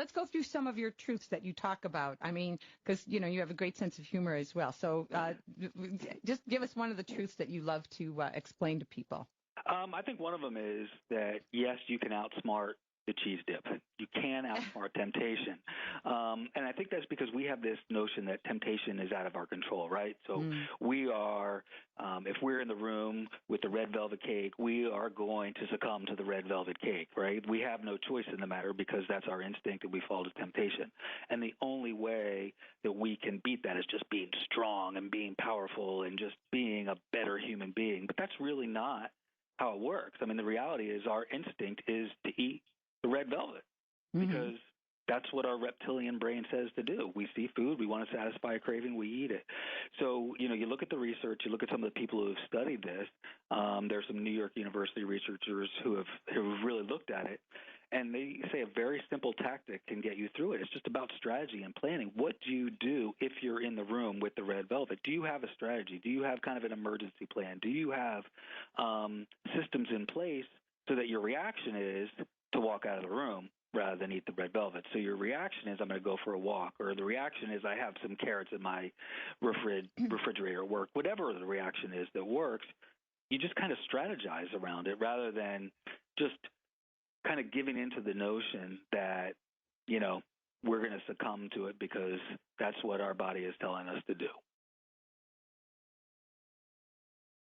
let's go through some of your truths that you talk about. I mean, because, you have a great sense of humor as well. So just give us one of the truths that you love to explain to people. I think one of them is that, yes, you can outsmart the cheese dip. You can outsmart temptation. And I think that's because we have this notion that temptation is out of our control, right? So we are, if we're in the room with the red velvet cake, we are going to succumb to the red velvet cake, right? We have no choice in the matter because that's our instinct and we fall to temptation. And the only way that we can beat that is just being strong and being powerful and just being a better human being. But that's really not how it works. I mean, the reality is our instinct is to eat the red velvet because that's what our reptilian brain says to do. We see food, we want to satisfy a craving, we eat it. So, you look at the research, you look at some of the people who have studied this. There's some New York University researchers who have really looked at it, and they say a very simple tactic can get you through it. It's just about strategy and planning. What do you do if you're in the room with the red velvet? Do you have a strategy? Do you have kind of an emergency plan? Do you have systems in place so that your reaction is to walk out of the room rather than eat the red velvet? So your reaction is, I'm going to go for a walk, or the reaction is, I have some carrots in my refrigerator at work. Whatever the reaction is that works, you just kind of strategize around it rather than just kind of giving into the notion that, we're going to succumb to it because that's what our body is telling us to do.